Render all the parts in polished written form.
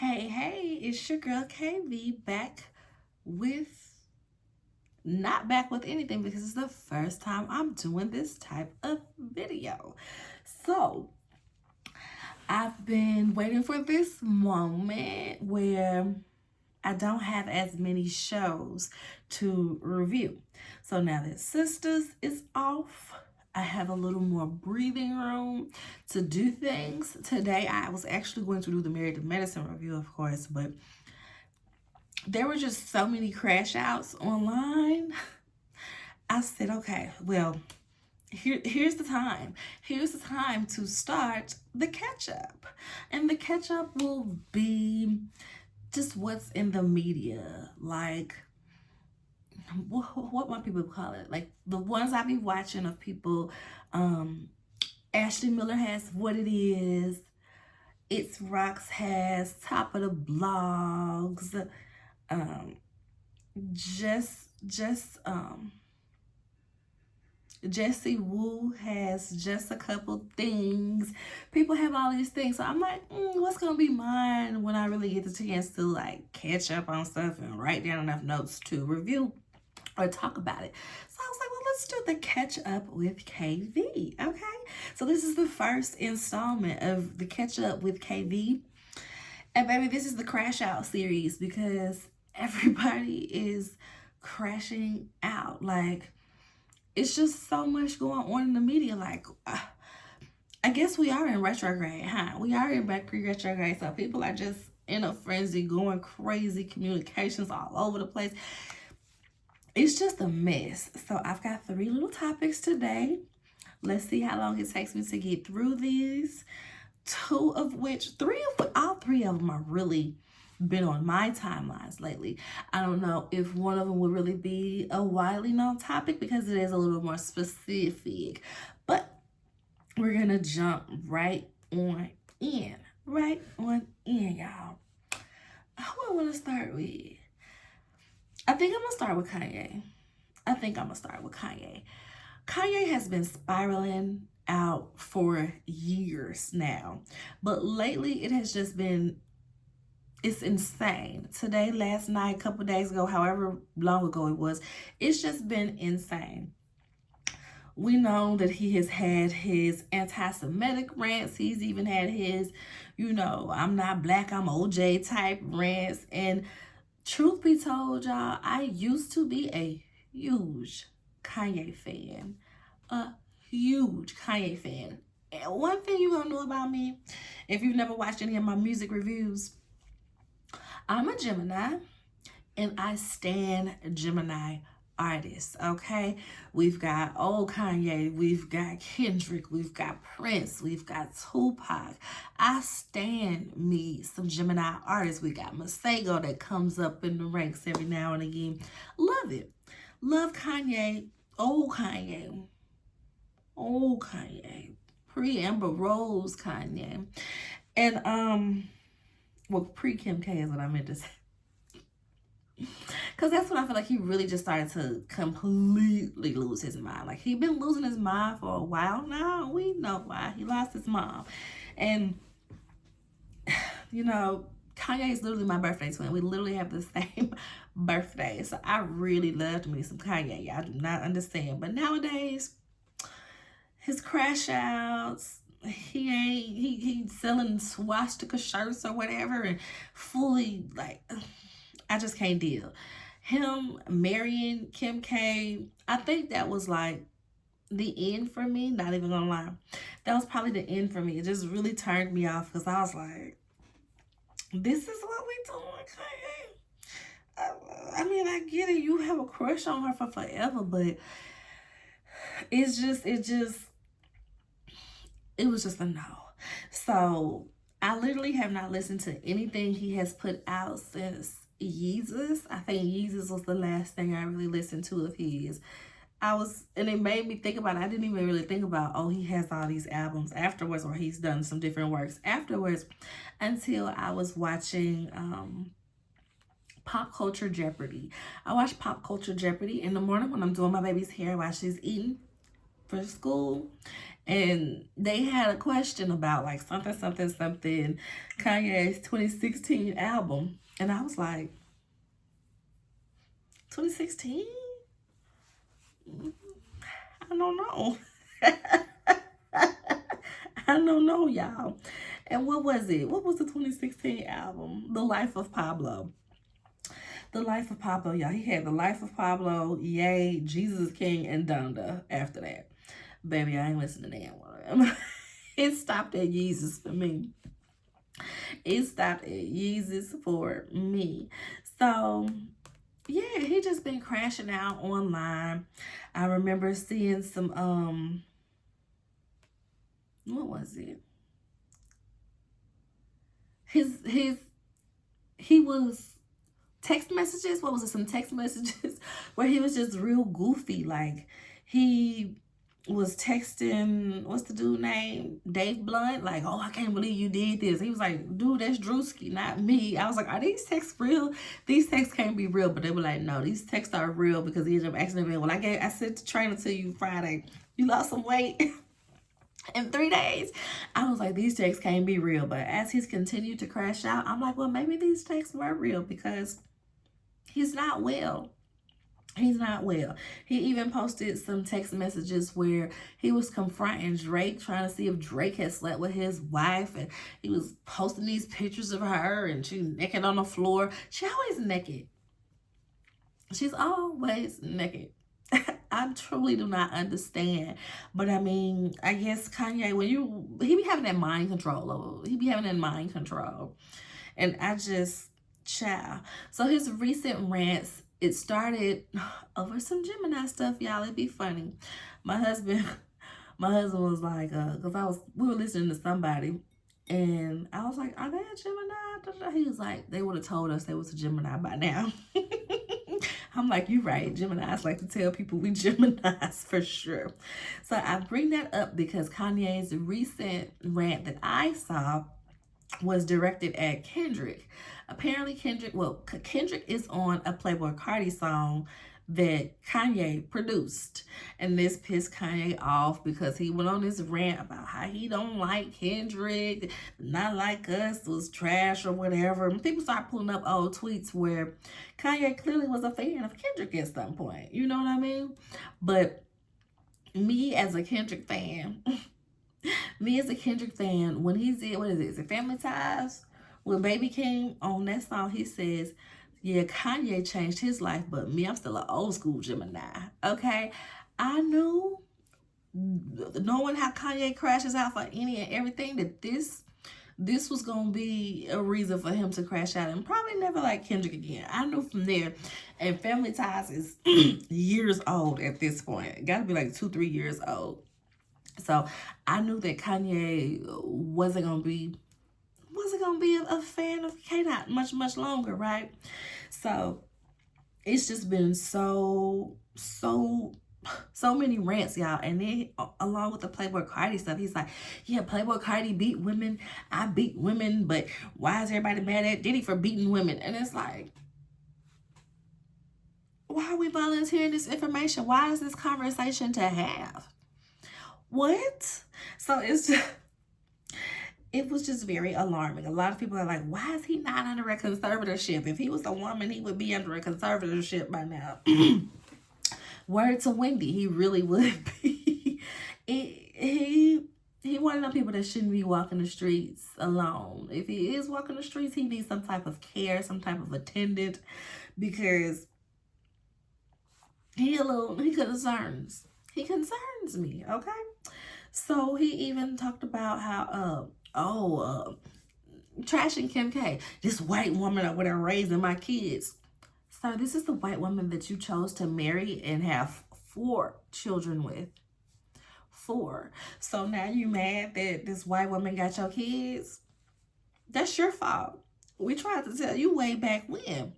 Hey, it's your girl KayVee back with, not back with anything because it's the first time I'm doing this type of video. So, I've been waiting for this moment where I don't have as many shows to review. So now that Sisters is off, I have a little more breathing room to do things. Today, I was actually going to do the Married to Medicine review, of course, but there were just so many crash outs online. I said, okay, well, here's the time. Here's the time to start the catch up. And the catch up will be just what's in the media, like what might people call it, like the ones I be watching of people. Ashley Miller has What It Is. It's Rocks has Top of the Blogs. um just Jesse Wu has Just a Couple Things. People have all these things. So I'm like, what's going to be mine when I really get the chance to like catch up on stuff and write down enough notes to review or talk about it. So I was like, well, let's do the Catch Up with KayVee. Okay. So this is the first installment of the Catch Up with KayVee. And baby, this is the crash out series because everybody is crashing out. Like, it's just so much going on in the media. Like, I guess we are in retrograde, huh? We are in Mercury retrograde. So people are just in a frenzy, going crazy, communications all over the place. It's just a mess. So I've got 3 little topics today. Let's see how long it takes me to get through these. All 3 of them are really been on my timelines lately. I don't know if one of them would really be a widely known topic because it is a little more specific, but we're gonna jump right on in, y'all. Who I want to start with? I think I'm gonna start with Kanye. Kanye has been spiraling out for years now, but lately it has just been, it's insane. Today, last night, a couple days ago, however long ago it was, it's just been insane. We know that he has had his anti-Semitic rants. He's even had his, I'm not black, I'm OJ type rants. And truth be told, y'all, I used to be a huge Kanye fan. A huge Kanye fan. And one thing you gonna know about me, if you've never watched any of my music reviews, I'm a Gemini, and I stan Gemini artists, okay? We've got old Kanye, we've got Kendrick, we've got Prince, we've got Tupac. I stan me some Gemini artists. We got Masego that comes up in the ranks every now and again. Love it. Love Kanye, old Kanye. Pre-Amber Rose Kanye. And, well, pre-Kim K is what I meant to say. Because that's when I feel like he really just started to completely lose his mind. Like, he'd been losing his mind for a while now. We know why. He lost his mom. And, Kanye is literally my birthday twin. We literally have the same birthday. So I really loved me some Kanye. Y'all do not understand. But nowadays, his crash outs, he's selling swastika shirts or whatever, and fully, like, I just can't deal. Him marrying Kim K, I think that was like the end for me, not even gonna lie. That was probably the end for me. It just really turned me off because I was like, this is what we doing, Kanye? I mean, I get it, you have a crush on her for forever, but it was just a no. So I literally have not listened to anything he has put out since Yeezus. I think Yeezus was the last thing I really listened to of his. And it made me think about it. I didn't even really think about, oh, he has all these albums afterwards, or he's done some different works afterwards, until I was watching Pop Culture Jeopardy. I watch Pop Culture Jeopardy in the morning when I'm doing my baby's hair while she's eating for school. And they had a question about like something, Kanye's 2016 album. And I was like, 2016? I don't know. I don't know, y'all. And what was it? What was the 2016 album? The Life of Pablo. The Life of Pablo, y'all. He had The Life of Pablo, Yay, Jesus King, and Donda after that. Baby, I ain't listening to that one. It stopped at Yeezus for me. It stopped at Yeezus for me. So, yeah, he just been crashing out online. I remember seeing some, what was it? He was text messages. What was it? Some text messages where he was just real goofy. Like, he was texting, what's the dude name? Dave Blunt. Like, oh, I can't believe you did this. He was like, dude, that's Drewski, not me. I was like, are these texts real? These texts can't be real. But they were like, no, these texts are real, because he ended up asking me, well, I sent the trainer to you Friday. You lost some weight in 3 days. I was like, these texts can't be real. But as he's continued to crash out, I'm like, well, maybe these texts were real, because he's not well. He's not well. He even posted some text messages where he was confronting Drake, trying to see if Drake had slept with his wife. And he was posting these pictures of her, and she's naked on the floor. She always naked. She's always naked. I truly do not understand. But I mean, I guess Kanye, he be having that mind control. He be having that mind control. And I just, child. So his recent rants, it started over some Gemini stuff, y'all. It'd be funny. My husband was like, because we were listening to somebody, and I was like, are they a Gemini? He was like, they would have told us they was a Gemini by now. I'm like, you're right. Geminis like to tell people we Geminis for sure. So I bring that up because Kanye's recent rant that I saw was directed at Kendrick. Apparently Kendrick is on a Playboi Carti song that Kanye produced. And this pissed Kanye off because he went on this rant about how he don't like Kendrick, Not Like Us was trash or whatever. And people start pulling up old tweets where Kanye clearly was a fan of Kendrick at some point. You know what I mean? But me as a Kendrick fan, when he did, what is it, Family Ties? When Baby came on that song, he says, yeah, Kanye changed his life, but me, I'm still an old school Gemini. Okay? I knew, knowing how Kanye crashes out for any and everything, that this was going to be a reason for him to crash out and probably never like Kendrick again. I knew from there. And Family Ties is years old at this point. It got to be like 2-3 years old. So I knew that Kanye wasn't gonna be a fan of K-Dot much longer, right? So it's just been so many rants, y'all. And then along with the Playboi Carti stuff, he's like, yeah, Playboi Carti beat women. I beat women, but why is everybody mad at Diddy for beating women? And it's like, why are we volunteering this information? Why is this conversation to have? What? So it was just very alarming. A lot of people are like, why is he not under a conservatorship? If he was a woman, he would be under a conservatorship by now. Word to Wendy, he really would be. He one of them people that shouldn't be walking the streets alone. If he is walking the streets, he needs some type of care, some type of attendant, because he concerns me, okay? So he even talked about how, trashing Kim K, this white woman or whatever raising my kids. So this is the white woman that you chose to marry and have 4 children with. 4. So now you mad that this white woman got your kids? That's your fault. We tried to tell you way back when.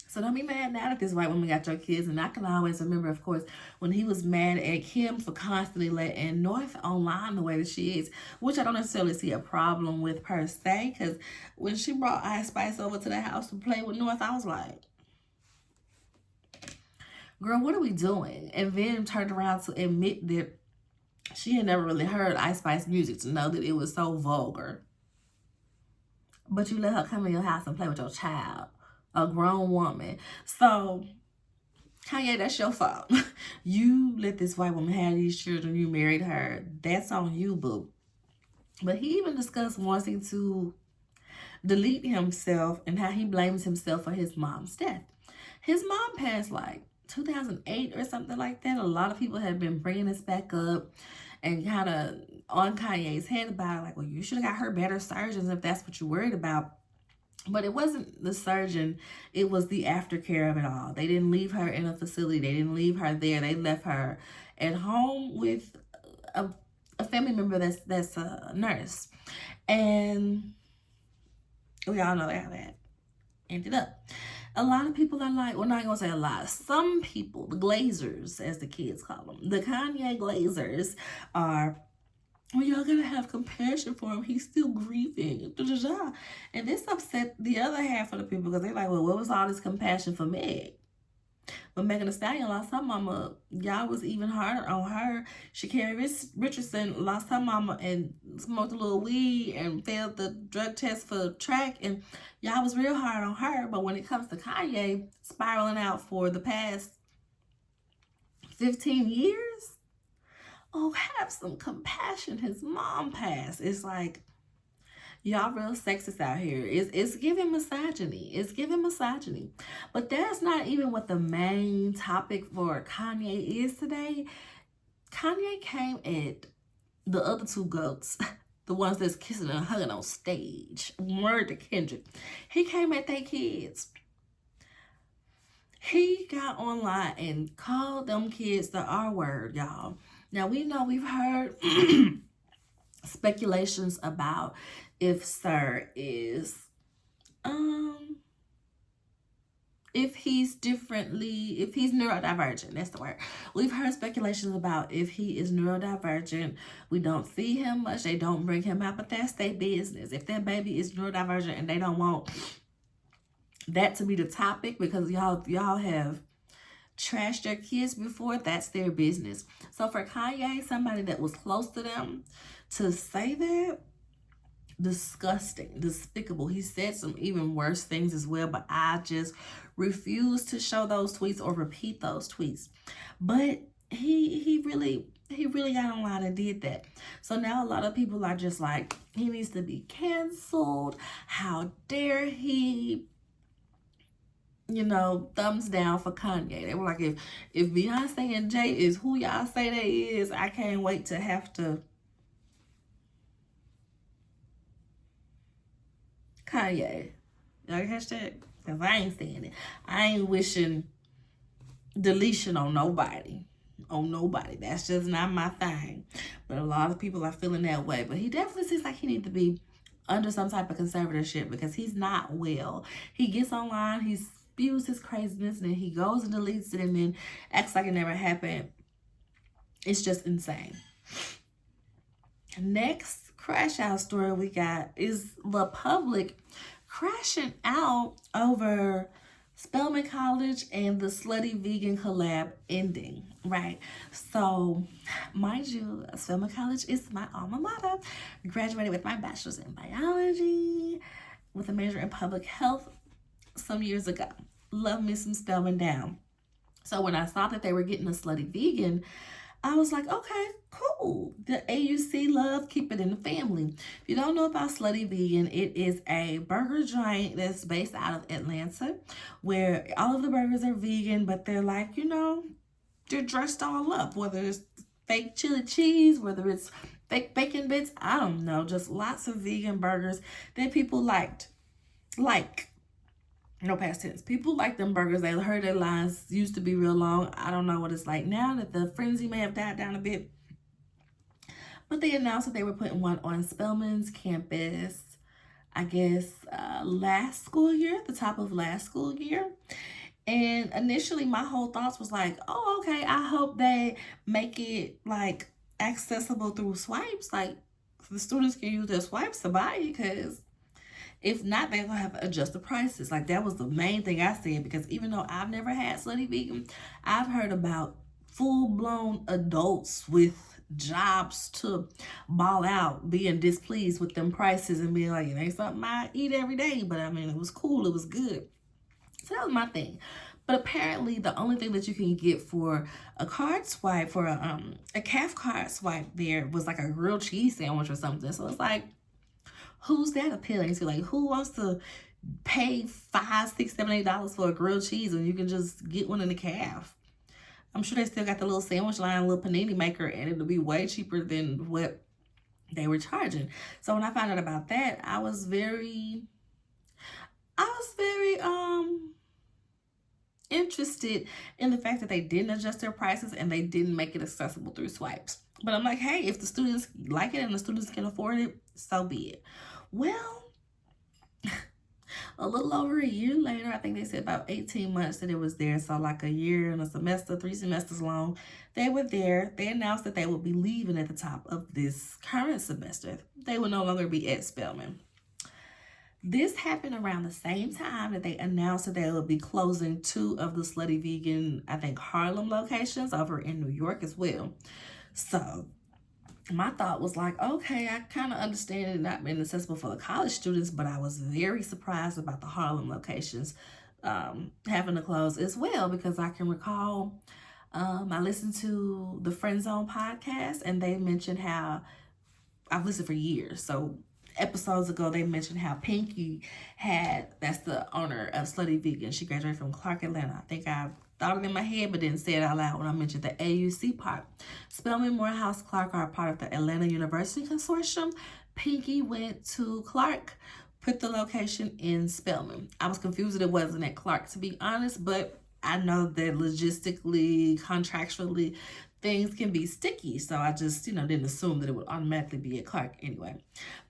So don't be mad now that this white woman got your kids. And I can always remember, of course, when he was mad at Kim for constantly letting North online the way that she is, which I don't necessarily see a problem with per se, because when she brought Ice Spice over to the house to play with North, I was like, girl, what are we doing? And then turned around to admit that She had never really heard Ice Spice music to know that it was so vulgar. But you let her come in your house and play with your child, a grown woman. So, Kanye, that's your fault. You let this white woman have these children. You married her. That's on you, boo. But he even discussed wanting to delete himself and how he blames himself for his mom's death. His mom passed like 2008 or something like that. A lot of people have been bringing this back up and kind of on Kanye's head about it, like, well, you should have got her better surgeons if that's what you're worried about. But it wasn't the surgeon, it was the aftercare of it all. They didn't leave her in a facility. They didn't leave her there. They left her at home with a family member that's a nurse. And we all know how that ended up. A lot of people are like, well, not gonna say a lot. Some people, the Glazers, as the kids call them, the Kanye Glazers are, well, y'all gotta have compassion for him. He's still grieving. And this upset the other half of the people because they're like, well, what was all this compassion for Meg? But Megan Thee Stallion lost her mama. Y'all was even harder on her. Sha'Carri Richardson lost her mama and smoked a little weed and failed the drug test for track. And y'all was real hard on her. But when it comes to Kanye spiraling out for the past 15 years, oh, have some compassion. His mom passed. It's like, y'all real sexist out here. It's giving misogyny. It's giving misogyny. But that's not even what the main topic for Kanye is today. Kanye came at the other two goats, the ones that's kissing and hugging on stage. Word to Kendrick. He came at their kids. He got online and called them kids the R word, y'all. Now, we know we've heard speculations about if Sir is, if he's neurodivergent, that's the word. We've heard speculations about if he is neurodivergent. We don't see him much. They don't bring him out, but that's their business. If that baby is neurodivergent and they don't want that to be the topic because y'all have trashed their kids before, that's their business. So for Kanye, somebody that was close to them, to say that, disgusting, despicable. He said some even worse things as well, but I just refuse to show those tweets or repeat those tweets. But he really got online and did that. So now a lot of people are just like, he needs to be canceled. How dare he? You know, thumbs down for Kanye. They were like, if Beyonce and Jay is who y'all say they is, I can't wait to have to. Kanye. Y'all catch that? Because I ain't saying it. I ain't wishing deletion on nobody. On nobody. That's just not my thing. But a lot of people are feeling that way. But he definitely seems like he needs to be under some type of conservatorship because he's not well. He gets online, he spews his craziness, and then he goes and deletes it and then acts like it never happened. It's just insane. Next crash out story we got is the public crashing out over Spelman College and the Slutty vegan collab ending, right? So, mind you, Spelman College is my alma mater. Graduated with my bachelor's in biology with a major in public health some years ago. Love me some Spelman down. So when I saw that they were getting a Slutty vegan, I was like, okay, cool. The AUC love, keep it in the family. If you don't know about Slutty Vegan, it is a burger joint that's based out of Atlanta where all of the burgers are vegan, but they're like, you know, they're dressed all up, whether it's fake chili cheese, whether it's fake bacon bits, I don't know, just lots of vegan burgers that people liked. No past tense. People like them burgers. They heard their lines used to be real long. I don't know what it's like now that the frenzy may have died down a bit. But they announced that they were putting one on Spelman's campus, I guess, last school year, the top of last school year. And initially my whole thoughts was like, oh, okay, I hope they make it like accessible through swipes. Like the students can use their swipes to buy it, because if not, they're gonna have to adjust the prices. Like that was the main thing I said, because even though I've never had Slutty Vegan, I've heard about full-blown adults with jobs to ball out, being displeased with them prices and being like, it ain't something I eat every day, but I mean, it was cool, it was good. So that was my thing. But apparently the only thing that you can get for a card swipe, for a calf card swipe there, was like a grilled cheese sandwich or something. So it's like, who's that appealing to? Like, who wants to pay $5, $6, $7, $8 for a grilled cheese when you can just get one in the calf? I'm sure they still got the little sandwich line, little panini maker, and it'll be way cheaper than what they were charging. So when I found out about that, I was very interested in the fact that they didn't adjust their prices and they didn't make it accessible through swipes. But I'm like, hey, if the students like it and the students can afford it, so be it. Well, a little over a year later, I think they said about 18 months that it was there. So like a year and a semester, 3 semesters long, they were there. They announced that they would be leaving at the top of this current semester. They would no longer be at Spelman. This happened around the same time that they announced that they would be closing 2 of the Slutty Vegan, I think, Harlem locations over in New York as well. So my thought was like, okay, I kind of understand it not being accessible for the college students, but I was very surprised about the Harlem locations having to close as well, because I can recall I listened to the Friend Zone podcast and they mentioned how, I've listened for years, so episodes ago they mentioned how Pinky that's the owner of Slutty Vegan, she graduated from Clark, Atlanta. I think I thought it in my head but didn't say it out loud when I mentioned the AUC part. Spelman, Morehouse, Clark are a part of the Atlanta University Consortium. Pinky went to Clark, put the location in Spelman. I was confused that it wasn't at Clark, to be honest, but I know that logistically, contractually, things can be sticky, so I just, didn't assume that it would automatically be at Clark anyway.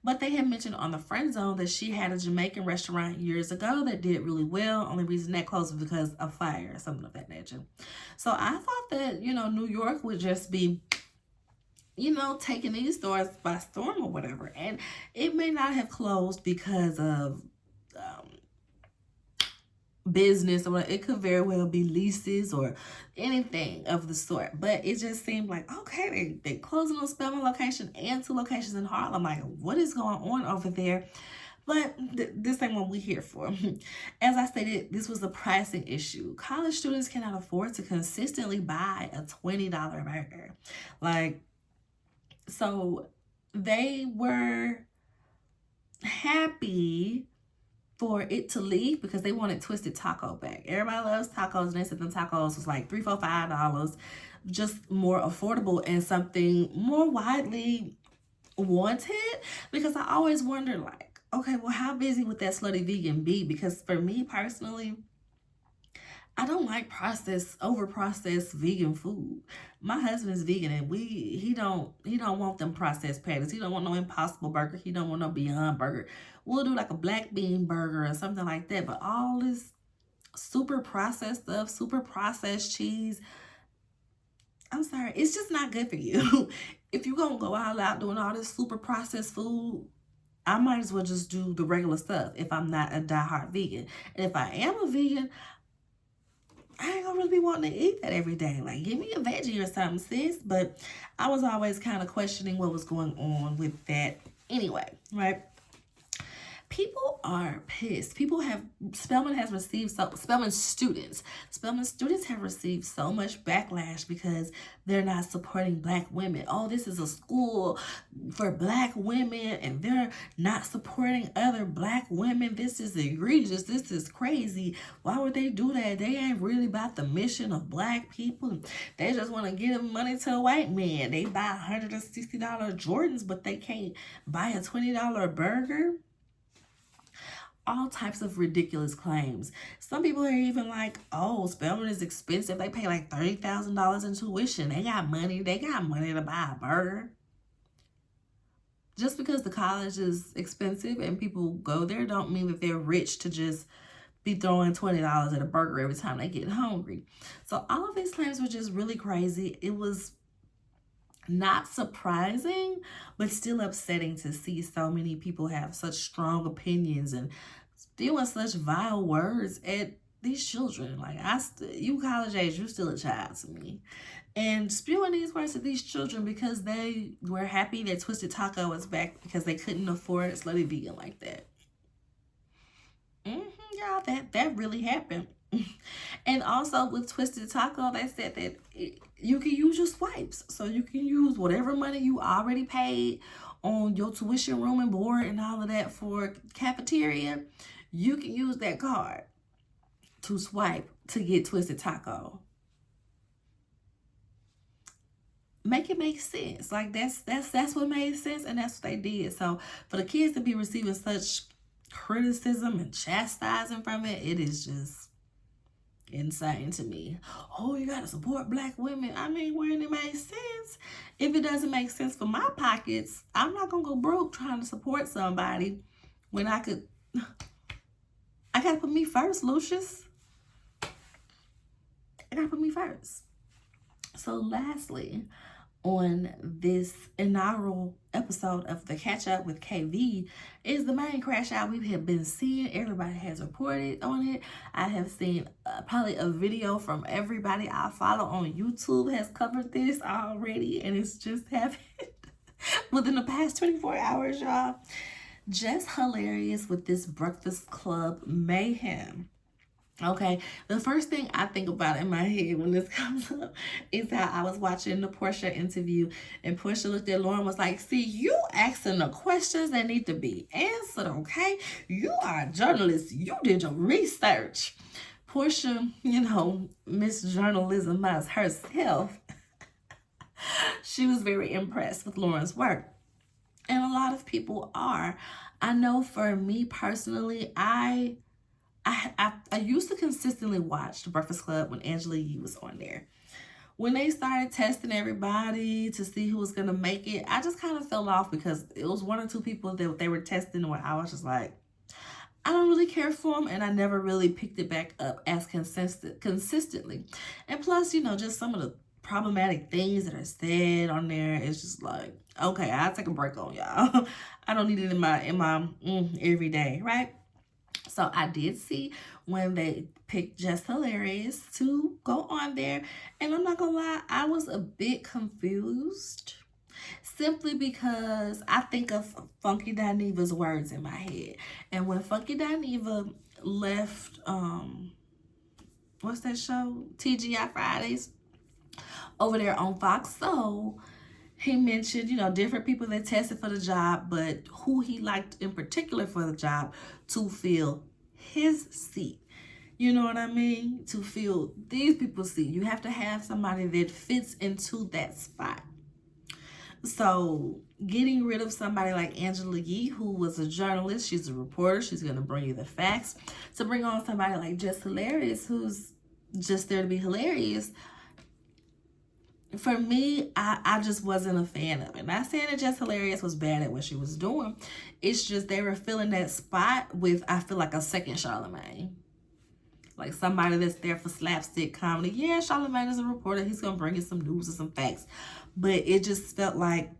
But they had mentioned on the Friend Zone that she had a Jamaican restaurant years ago that did really well. Only reason that closed was because of fire or something of that nature. So I thought that, New York would just be, taking these stores by storm or whatever. And it may not have closed because of business, or it could very well be leases or anything of the sort. But it just seemed like, okay, they closing on Spelman location and 2 locations in Harlem. Like, what is going on over there? But this ain't what we're here for. As I stated, this was a pricing issue. College students cannot afford to consistently buy a $20 burger. Like, so they were happy for it to leave because they wanted Twisted Taco back. Everybody loves tacos, and they said them tacos was like $3, $4, $5, just more affordable and something more widely wanted. Because I always wondered, like, okay, well, how busy would that Slutty Vegan be? Because for me personally, I don't like over-processed vegan food. My husband is vegan, and he don't want them processed patties. He don't want no Impossible Burger. He don't want no Beyond Burger. We'll do like a black bean burger or something like that. But all this super processed stuff, super processed cheese, I'm sorry, it's just not good for you. If you're gonna go all out doing all this super processed food, I might as well just do the regular stuff if I'm not a diehard vegan. And if I am a vegan, I ain't gonna really be wanting to eat that every day. Like, give me a veggie or something, sis. But I was always kind of questioning what was going on with that anyway, right? People are pissed. Spelman students have received so much backlash because they're not supporting Black women. Oh, this is a school for Black women and they're not supporting other Black women. This is egregious. This is crazy. Why would they do that? They ain't really about the mission of Black people. They just want to give money to a white man. They buy $160 Jordans, but they can't buy a $20 burger. All types of ridiculous claims. Some people are even like, oh, Spelman is expensive. They pay like $30,000 in tuition. They got money to buy a burger. Just because the college is expensive and people go there don't mean that they're rich to just be throwing $20 at a burger every time they get hungry. So all of these claims were just really crazy. It was not surprising, but still upsetting to see so many people have such strong opinions and spewing such vile words at these children. Like, you college age, you still a child to me. And spewing these words to these children because they were happy that Twisted Taco was back because they couldn't afford Slutty vegan like that. Y'all, that really happened. And also with Twisted Taco, they said that you can use your swipes. So you can use whatever money you already paid on your tuition, room and board and all of that for cafeteria. You can use that card to swipe to get Twisted Taco. Make it make sense. Like that's what made sense, and that's what they did. So for the kids to be receiving such criticism and chastising from it, it is just insane to me. Oh, you gotta support Black women. I mean, when it makes sense. If it doesn't make sense for my pockets, I'm not gonna go broke trying to support somebody when I gotta put me first, Lucius. I gotta put me first. So lastly, on this inaugural episode of the Katch Up with KayVee is the main crash out we have been seeing. Everybody has reported on it. I have seen probably a video from everybody I follow on YouTube has covered this already, and it's just happened within the past 24 hours, y'all. Just hilarious with this Breakfast Club mayhem. Okay, the first thing I think about in my head when this comes up is how I was watching the Portia interview, and Portia looked at Lauren and was like, see, you asking the questions that need to be answered, okay? You are a journalist. You did your research. Portia, you know, Miss Journalism as herself, she was very impressed with Lauren's work. And a lot of people are. I know for me personally, I used to consistently watch The Breakfast Club when Angela Yee was on there. When they started testing everybody to see who was going to make it, I just kind of fell off because it was one or two people that they were testing where I was just like, I don't really care for them, and I never really picked it back up as consistently. And plus, you know, just some of the problematic things that are said on there, it's just like, okay, I'll take a break on y'all. I don't need it in my every day, right? So I did see when they picked Jess Hilarious to go on there. And I'm not gonna lie, I was a bit confused. Simply because I think of Funky Dineva's words in my head. And when Funky Dineva left, what's that show? TGI Fridays over there on Fox Soul, he mentioned, you know, different people that tested for the job, but who he liked in particular for the job to fill his seat. You know what I mean? To fill these people's seat. You have to have somebody that fits into that spot. So getting rid of somebody like Angela Yee, who was a journalist, she's a reporter, she's going to bring you the facts. To bring on somebody like Jess Hilarious, who's just there to be hilarious, for me, I just wasn't a fan of it. Not saying that Jess Hilarious was bad at what she was doing. It's just they were filling that spot with, I feel like, a second Charlemagne. Like somebody that's there for slapstick comedy. Yeah, Charlemagne is a reporter. He's going to bring you some news and some facts. But it just felt like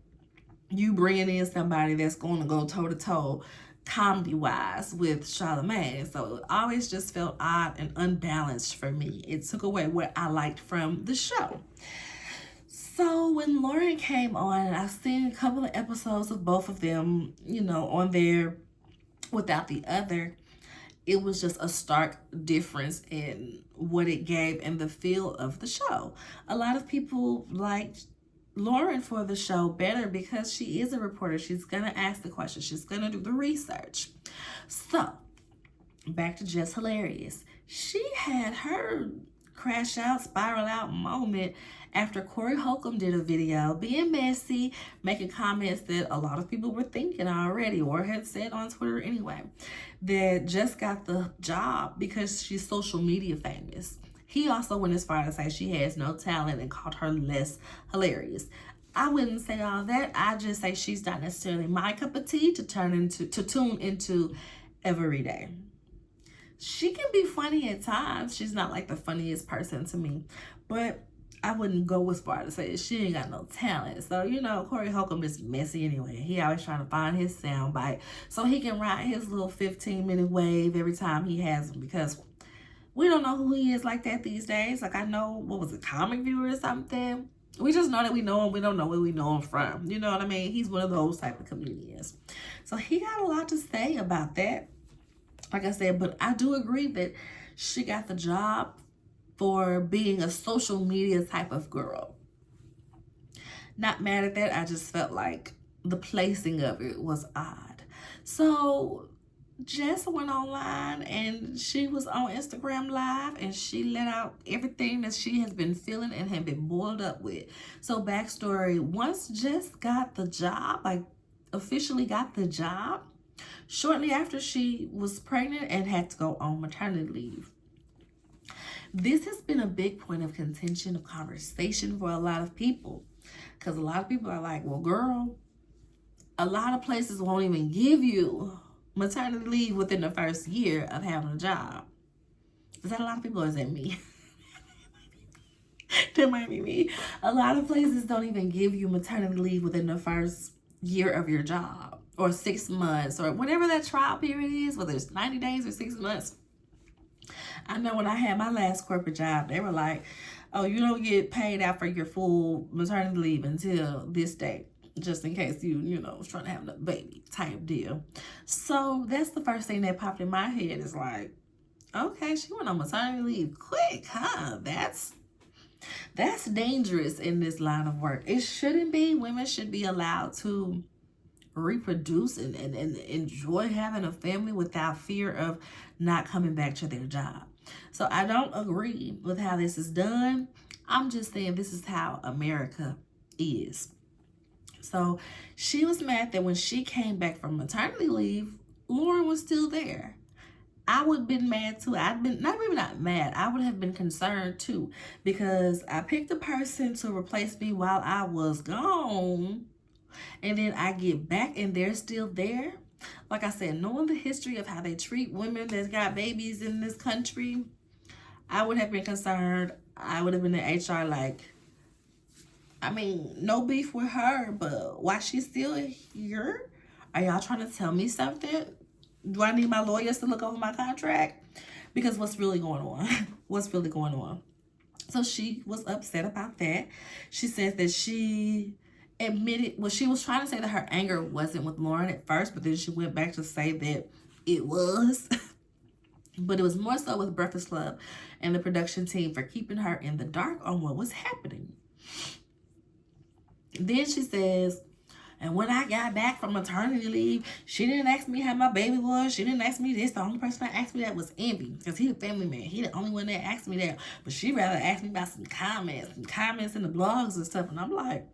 you bringing in somebody that's going to go toe-to-toe comedy-wise with Charlemagne. So it always just felt odd and unbalanced for me. It took away what I liked from the show. So when Lauren came on, I've seen a couple of episodes of both of them, you know, on there without the other. It was just a stark difference in what it gave and the feel of the show. A lot of people liked Lauren for the show better because she is a reporter. She's going to ask the questions. She's going to do the research. So back to Jess Hilarious. She had her crash out, spiral out moment after Corey Holcomb did a video being messy, making comments that a lot of people were thinking already or had said on Twitter anyway, that Jess got the job because she's social media famous. He also went as far as to say she has no talent and called her less hilarious. I wouldn't say all that. I just say she's not necessarily my cup of tea to tune into every day. She can be funny at times. She's not like the funniest person to me, but I wouldn't go as far to say that she ain't got no talent. So, you know, Corey Holcomb is messy anyway. He always trying to find his soundbite so he can ride his little 15-minute wave every time he has them, because We don't know who he is like that these days. Like, I know, what was it, Comic Viewer or something? We just know that we know him. We don't know where we know him from. You know what I mean? He's one of those type of comedians. So he got a lot to say about that. Like I said, but I do agree that she got the job for being a social media type of girl. Not mad at that. I just felt like the placing of it was odd. So Jess went online and she was on Instagram Live and she let out everything that she has been feeling and had been boiled up with. So backstory, once Jess got the job, like officially got the job, shortly after she was pregnant and had to go on maternity leave. This has been a big point of contention, of conversation for a lot of people. Because a lot of people are like, well, girl, a lot of places won't even give you maternity leave within the first year of having a job. Is that a lot of people or is that me? That might be me. A lot of places don't even give you maternity leave within the first year of your job, or 6 months, or whatever that trial period is, whether it's 90 days or 6 months. I know when I had my last corporate job, they were like, oh, you don't get paid out for your full maternity leave until this date, just in case you know, was trying to have a baby type deal. So that's the first thing that popped in my head, is like, okay, she went on maternity leave quick, huh? That's dangerous in this line of work. It shouldn't be. Women should be allowed to reproduce and enjoy having a family without fear of not coming back to their job. So I don't agree with how this is done. I'm just saying this is how America is. So she was mad that when she came back from maternity leave, Lauren was still there. I would have been mad too. I'd been not mad. I would have been concerned too, because I picked a person to replace me while I was gone, and then I get back and they're still there. Like I said, knowing the history of how they treat women that's got babies in this country, I would have been concerned. I would have been in HR like, I mean, no beef with her, but why she's still here? Are y'all trying to tell me something? Do I need my lawyers to look over my contract? Because what's really going on? What's really going on? So she was upset about that. She says that she admitted, well, she was trying to say that her anger wasn't with Lauren at first, but then she went back to say that it was. But it was more so with Breakfast Club and the production team for keeping her in the dark on what was happening. Then she says, and when I got back from maternity leave, she didn't ask me how my baby was. She didn't ask me this. The only person that asked me that was Envy, because he the family man. He the only one that asked me that. But she rather asked me about some comments in the blogs and stuff. And I'm like,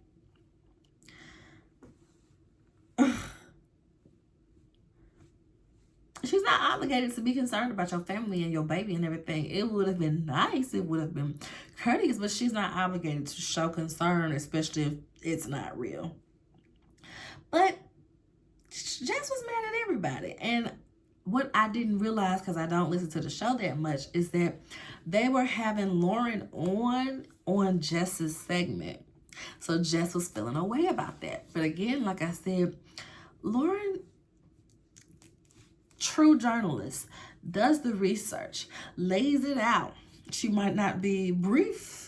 she's not obligated to be concerned about your family and your baby and everything. It would have been nice. It would have been courteous, but she's not obligated to show concern, especially if it's not real. But Jess was mad at everybody. And what I didn't realize, because I don't listen to the show that much, is that they were having Lauren on Jess's segment. So Jess was feeling a way about that. But again, like I said, Lauren, true journalist, does the research, lays it out. She might not be brief.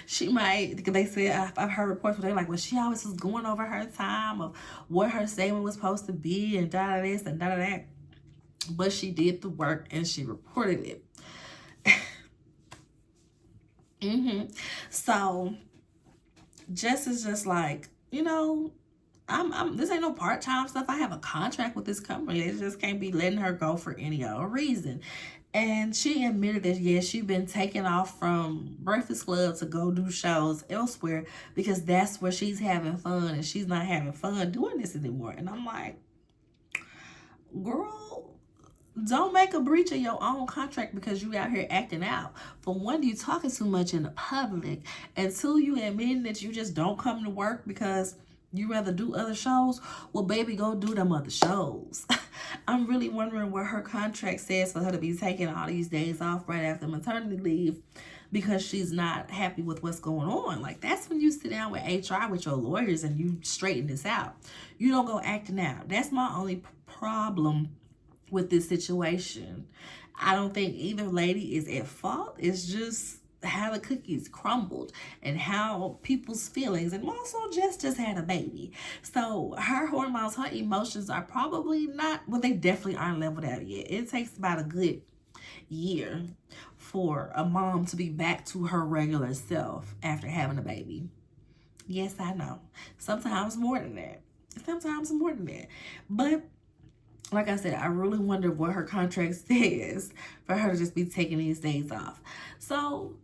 She might, they said, I've heard reports where they're like, well, she always was going over her time of what her statement was supposed to be and da this and da that. But she did the work and she reported it. So Jess is just like, you know, this ain't no part-time stuff. I have a contract with this company. They just can't be letting her go for any other reason. And she admitted that, yes, she's been taken off from Breakfast Club to go do shows elsewhere because that's where she's having fun, and she's not having fun doing this anymore. And I'm like, girl, don't make a breach of your own contract because you out here acting out. For one, you talking too much in the public, and two, you admitting that you just don't come to work because you rather do other shows. Well, baby, go do them other shows. I'm really wondering what her contract says for her to be taking all these days off right after maternity leave because she's not happy with what's going on. Like, that's when you sit down with HR, with your lawyers, and you straighten this out. You don't go acting out. That's my only problem with this situation. I don't think either lady is at fault. It's just how the cookies crumbled and how people's feelings, and also Jess just had a baby. So her hormones, her emotions are probably not, well, they definitely aren't leveled out yet. It takes about a good year for a mom to be back to her regular self after having a baby. Yes, I know. Sometimes more than that. Sometimes more than that. But like I said, I really wonder what her contract says for her to just be taking these days off. So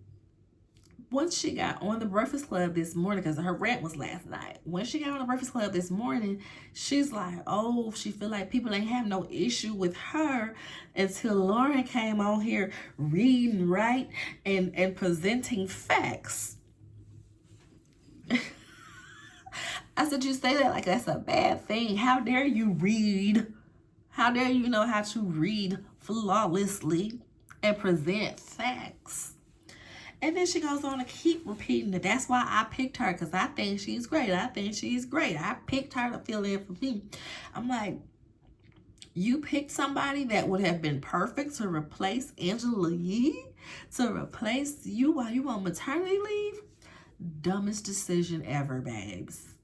once she got on the Breakfast Club this morning, because her rant was last night. When she got on the Breakfast Club this morning, she's like, oh, she feel like people ain't have no issue with her until Lauren came on here reading, right, and presenting facts. I said, you say that like that's a bad thing. How dare you read? How dare you know how to read flawlessly and present facts? And then she goes on to keep repeating it. That's why I picked her, because I think she's great. I think she's great. I picked her to fill in for me. I'm like, you picked somebody that would have been perfect to replace Angela Yee, to replace you while you on maternity leave? Dumbest decision ever, babes.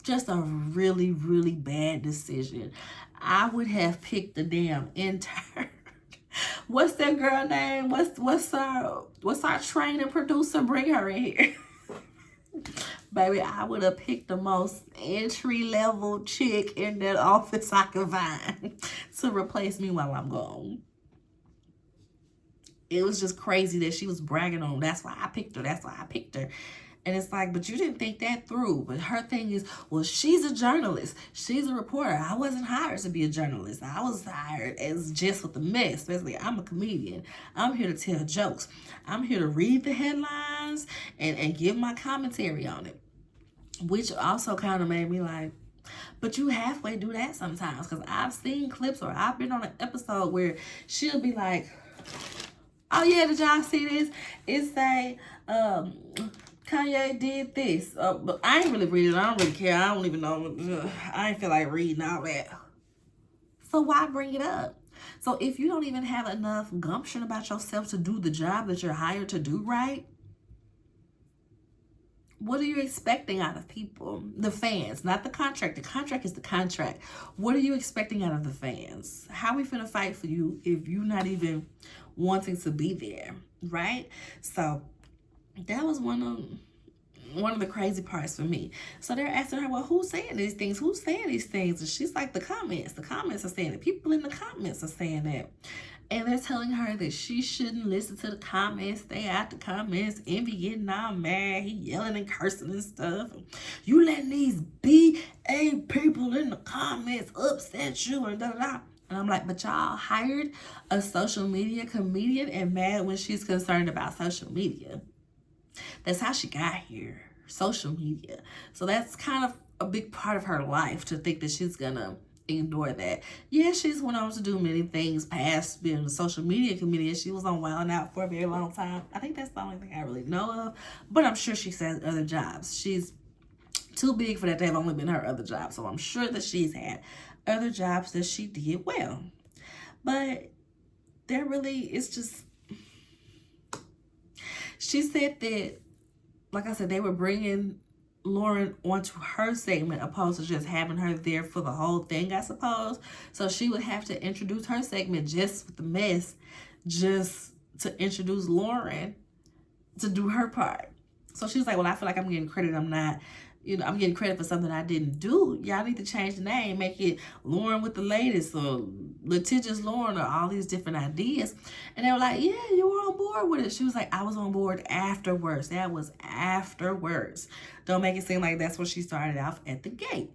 Just a really, really bad decision. I would have picked the damn intern. What's that girl name? What's our training producer? Bring her in here. Baby, I would have picked the most entry-level chick in that office I could find to replace me while I'm gone. It was just crazy that she was bragging on, that's why I picked her, that's why I picked her. And it's like, but you didn't think that through. But her thing is, well, she's a journalist. She's a reporter. I wasn't hired to be a journalist. I was hired as Jess with the mess. Basically, I'm a comedian. I'm here to tell jokes. I'm here to read the headlines and give my commentary on it. Which also kind of made me like, but you halfway do that sometimes. Because I've seen clips or I've been on an episode where she'll be like, oh yeah, did y'all see this? It say, Kanye did this, but I ain't really reading it. I don't really care. I don't even know. I ain't feel like reading all that. So why bring it up? So if you don't even have enough gumption about yourself to do the job that you're hired to do right, what are you expecting out of people? The fans, not the contract. The contract is the contract. What are you expecting out of the fans? How are we finna fight for you if you're not even wanting to be there, right? So that was one of the crazy parts for me. So they're asking her, well, who's saying these things? Who's saying these things? And she's like, the comments. The comments are saying it. People in the comments are saying that. And they're telling her that she shouldn't listen to the comments, stay out the comments. Envy getting all mad. He yelling and cursing and stuff. You letting these BA people in the comments upset you and da-da-da. And I'm like, but y'all hired a social media comedian and mad when she's concerned about social media. That's how she got here, social media. So that's kind of a big part of her life to think that she's gonna ignore that. Yeah, she's went on to do many things past being a social media comedian. She was on Wild 'N Out for a very long time. I think that's the only thing I really know of. But I'm sure she's had other jobs. She's too big for that. They've only been her other jobs. So I'm sure that she's had other jobs that she did well. But there really, it's just, she said that, like I said, they were bringing Lauren onto her segment opposed to just having her there for the whole thing, I suppose. So she would have to introduce her segment just with the mess, just to introduce Lauren to do her part. So she was like, well, I feel like I'm getting credit. I'm not, I'm getting credit for something I didn't do. Y'all need to change the name, make it Lauren with the latest or litigious Lauren or all these different ideas. And they were like, yeah, you were on board with it. She was like, I was on board afterwards. That was afterwards. Don't make it seem like that's when she started off at the gate.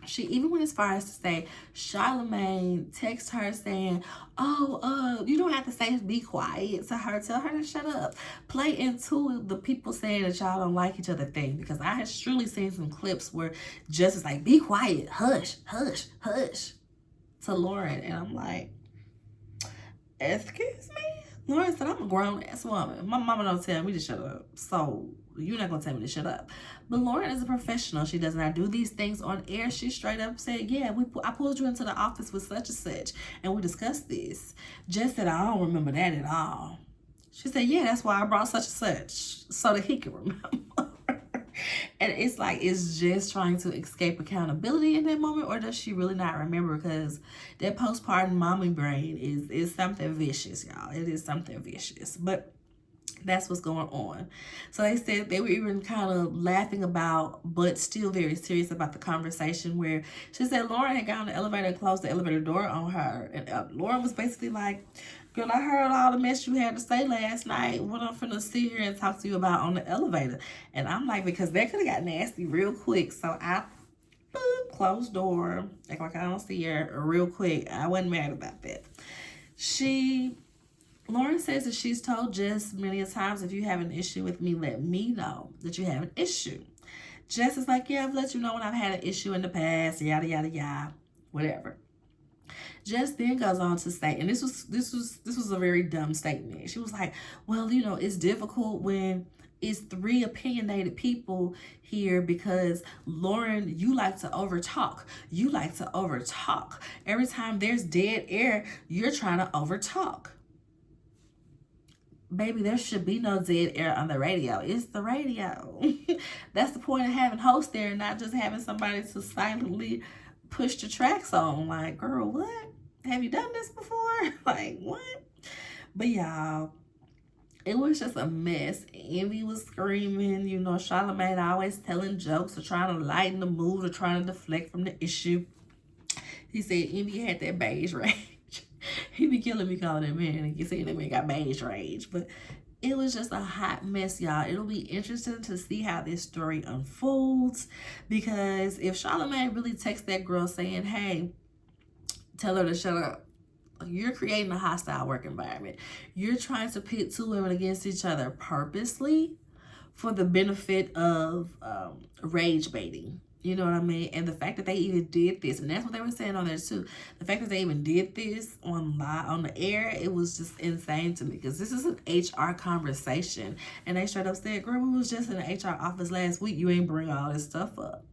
She even went as far as to say, Charlamagne texted her saying, oh, you don't have to say be quiet to her. Tell her to shut up. Play into the people saying that y'all don't like each other thing. Because I had surely seen some clips where Jess is like, be quiet, hush, hush, hush, to Lauren. And I'm like, excuse me? Lauren said, I'm a grown-ass woman. My mama don't tell me to shut up. So You're not gonna tell me to shut up. But Lauren is a professional. She does not do these things on air. She straight up said, yeah, I pulled you into the office with such and such, and we discussed this. Jess said, I don't remember that at all. She said, yeah, that's why I brought such and such, so that he can remember. And it's like, is Jess trying to escape accountability in that moment, or does she really not remember? Because that postpartum mommy brain is something vicious, y'all. It is something vicious. But that's what's going on. So they said they were even kind of laughing about, but still very serious about the conversation, where she said Lauren had got on the elevator and closed the elevator door on her. And Lauren was basically like, girl, I heard all the mess you had to say last night. What I'm finna sit here and talk to you about on the elevator. And I'm like, because that could have got nasty real quick. So I closed door, act like I don't see her real quick. I wasn't mad about that. Lauren says that she's told Jess many a times, if you have an issue with me, let me know that you have an issue. Jess is like, yeah, I've let you know when I've had an issue in the past, yada, yada, yada, whatever. Jess then goes on to say, and this was a very dumb statement. She was like, well, you know, it's difficult when it's 3 opinionated people here, because Lauren, you like to overtalk. You like to overtalk. Every time there's dead air, you're trying to overtalk. Baby, there should be no dead air on the radio. It's the radio. That's the point of having hosts there, not just having somebody to silently push the tracks on. Like, girl, what? Have you done this before? Like, what? But y'all, it was just a mess. Envy was screaming. You know, Charlamagne always telling jokes or trying to lighten the mood or trying to deflect from the issue. He said Envy had that beige rage. He be killing me calling that man, and you see that man got beige rage. But it was just a hot mess, y'all. It'll be interesting to see how this story unfolds, because if Charlamagne really texts that girl saying, hey, tell her to shut up, you're creating a hostile work environment. You're trying to pit 2 women against each other purposely for the benefit of rage baiting. You know what I mean? And the fact that they even did this, and that's what they were saying on there too, the fact that they even did this on the air, it was just insane to me, because this is an HR conversation. And they straight up said, girl, we was just in the HR office last week. You ain't bring all this stuff up.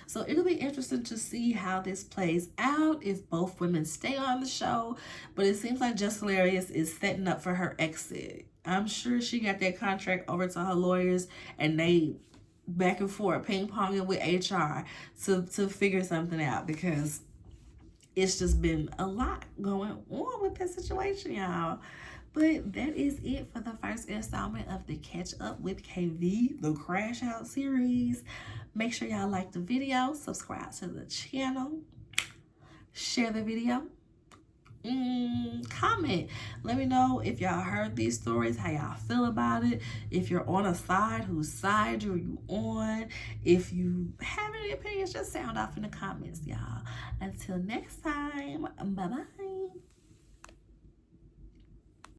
So it'll be interesting to see how this plays out, if both women stay on the show. But it seems like Jess Hilarious is setting up for her exit. I'm sure she got that contract over to her lawyers, and they back and forth ping-ponging with HR to figure something out, because it's just been a lot going on with that situation, y'all. But that is it for the first installment of the Catch Up with KayVee, the Crash Out series. Make sure y'all like the video, subscribe to the channel, share the video, comment. Let me know if y'all heard these stories, how y'all feel about it. If you're on a side, whose side are you on? If you have any opinions, just sound off in the comments, y'all. Until next time, bye-bye.